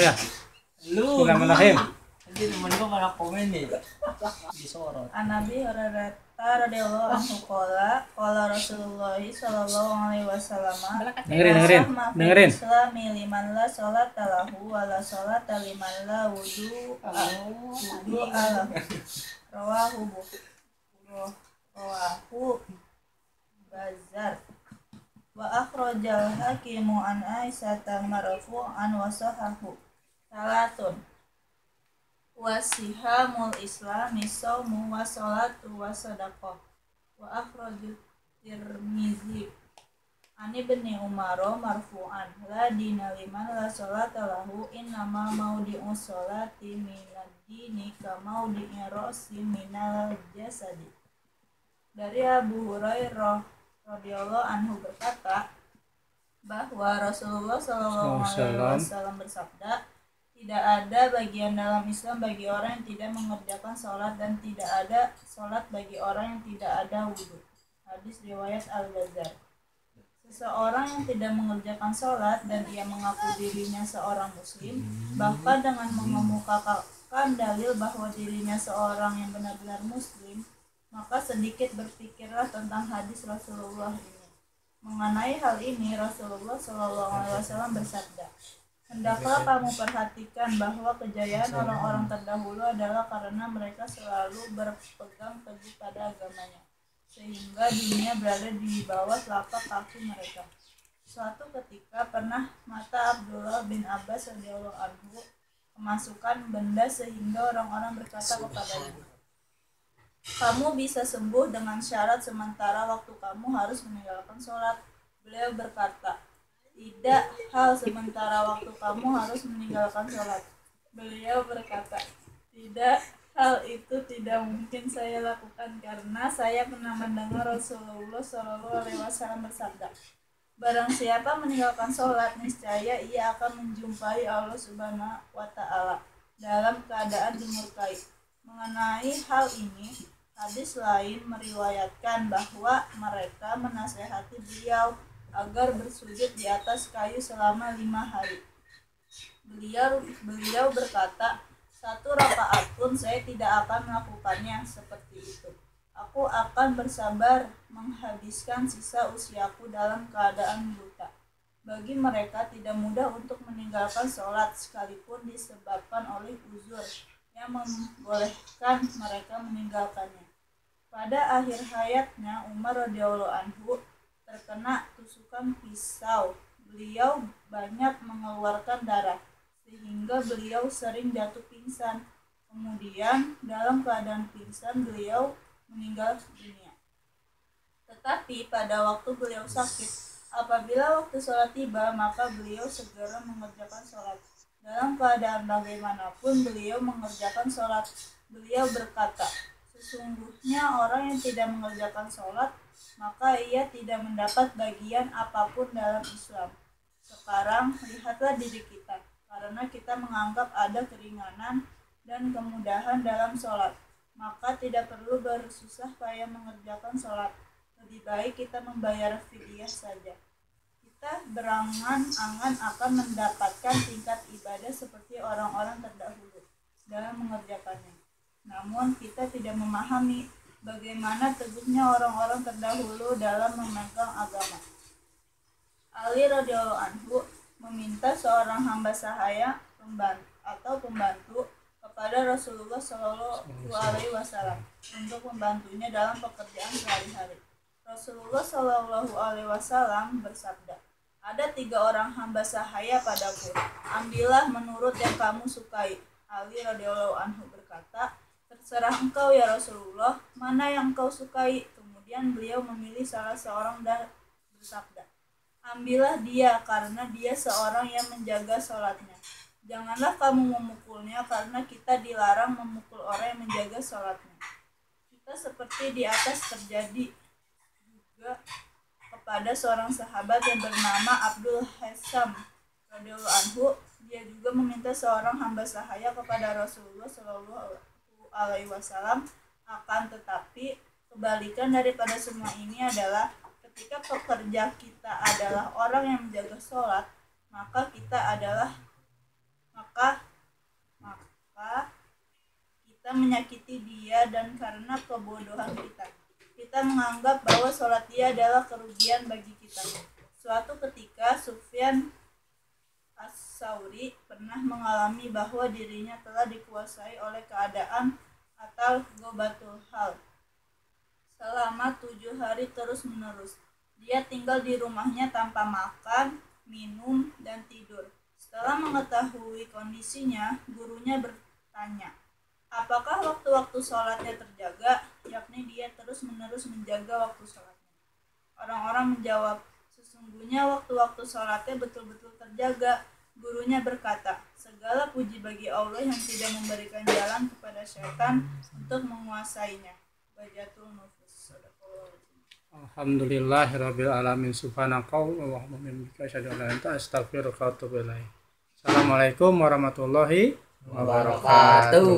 ya. Lu Bismillahirrahmanirrahim. nanti temen gua malah komen nih disorot. An-Nabi Hurairah radhiyallahu anhu qala Rasulullah sallallahu alaihi wasallam Dengerin. Islami liman la sholata lahu wa la sholata liman la wudu alahu rawahu Bazar wa akhrajal hakimu an Aisyata marfu'an wa sahahu salatun wasihamul islami saumu wa sholatu wa sadaqah wa akhrajut Tirmizi an Ibni Umar marfu'an la dina liman la sholata lahu innama maudi'u sholati minad dini ka maudi'i ra'si minal jasadi. Dari Abu Hurairah radhiyallahu anhu berkata bahwa Rasulullah sallallahu alaihi wasallam bersabda, tidak ada bagian dalam Islam bagi orang yang tidak mengerjakan sholat dan tidak ada sholat bagi orang yang tidak ada wudhu. Hadis riwayat Al-Bazzar. Seseorang yang tidak mengerjakan sholat dan ia mengaku dirinya seorang muslim, bahkan dengan mengemukakan dalil bahwa dirinya seorang yang benar-benar muslim, maka sedikit berpikirlah tentang hadis Rasulullah ini. Mengenai hal ini, Rasulullah SAW bersabda, hendaklah kamu perhatikan bahwa kejayaan orang-orang terdahulu adalah karena mereka selalu berpegang teguh pada agamanya, sehingga dunia berada di bawah telapak kaki mereka. Suatu ketika pernah mata Abdullah bin Abbas radhiyallahu anhu kemasukan benda sehingga orang-orang berkata kepadanya, kamu bisa sembuh dengan syarat sementara waktu kamu harus meninggalkan sholat. Beliau berkata, tidak, hal sementara waktu kamu harus meninggalkan sholat. Beliau berkata, tidak, hal itu tidak mungkin saya lakukan karena saya pernah mendengar Rasulullah SAW bersabda, barang siapa meninggalkan sholat, niscaya ia akan menjumpai Allah Subhanahu wa Ta'ala dalam keadaan dimurkai. Mengenai hal ini, hadis lain meriwayatkan bahwa mereka menasihati beliau agar bersujud di atas kayu selama 5 hari. Beliau berkata, 1 rakaat pun saya tidak akan melakukannya seperti itu. Aku akan bersabar menghabiskan sisa usiaku dalam keadaan buta. Bagi mereka tidak mudah untuk meninggalkan sholat sekalipun disebabkan oleh uzur yang membolehkan mereka meninggalkannya. Pada akhir hayatnya Umar radhiyallahu anhu terkena tusukan pisau. Beliau banyak mengeluarkan darah sehingga beliau sering jatuh pingsan. Kemudian dalam keadaan pingsan beliau meninggal dunia. Tetapi pada waktu beliau sakit, apabila waktu sholat tiba, maka beliau segera mengerjakan sholat. Dalam keadaan bagaimanapun beliau mengerjakan sholat. Beliau berkata, sesungguhnya orang yang tidak mengerjakan sholat, maka ia tidak mendapat bagian apapun dalam Islam. Sekarang lihatlah diri kita, karena kita menganggap ada keringanan dan kemudahan dalam sholat, maka tidak perlu bersusah payah mengerjakan sholat. Lebih baik kita membayar fidyah saja. Kita berangan-angan akan mendapatkan tingkat ibadah seperti orang-orang terdahulu dalam mengerjakannya. Namun kita tidak memahami bagaimana teguhnya orang-orang terdahulu dalam memegang agama. Ali radhiyallahu anhu meminta seorang hamba sahaya pembantu kepada Rasulullah Shallallahu Alaihi Wasallam untuk membantunya dalam pekerjaan sehari-hari. Rasulullah Shallallahu Alaihi Wasallam bersabda, ada 3 orang hamba sahaya padaku. Ambillah menurut yang kamu sukai. Ali radhiyallahu anhu berkata, terserah engkau ya Rasulullah, mana yang engkau sukai? Kemudian beliau memilih salah seorang dan bersabda, ambillah dia karena dia seorang yang menjaga sholatnya. Janganlah kamu memukulnya karena kita dilarang memukul orang yang menjaga sholatnya. Kita seperti di atas terjadi juga kepada seorang sahabat yang bernama Abdul Hassam radhiyallahu anhu. Dia juga meminta seorang hamba sahaya kepada Rasulullah Shallallahu Alaihi Wasallam. Akan tetapi kebalikan daripada semua ini adalah ketika pekerja kita adalah orang yang menjaga sholat, maka karena kebodohan kita. Kita menganggap bahwa sholat dia adalah kerugian bagi kita. Suatu ketika Sufyan As-Sauri pernah mengalami bahwa dirinya telah dikuasai oleh keadaan atau gobatul hal selama 7 hari terus-menerus. Dia tinggal di rumahnya tanpa makan, minum, dan tidur. Setelah mengetahui kondisinya, gurunya bertanya, apakah waktu-waktu sholatnya terjaga? Yakni dia terus-menerus menjaga waktu sholatnya. Orang-orang menjawab, sesungguhnya waktu-waktu sholatnya betul-betul terjaga. Gurunya berkata, segala puji bagi Allah yang tidak memberikan jalan kepada syaitan untuk menguasainya. Bajatul Nufus. Alhamdulillahirabbil alamin. Subhanakallahumma wa bihamdika asyhadu an la ilaha illa anta astaghfiruka wa atubu ilaik. Assalamualaikum warahmatullahi wabarakatuh.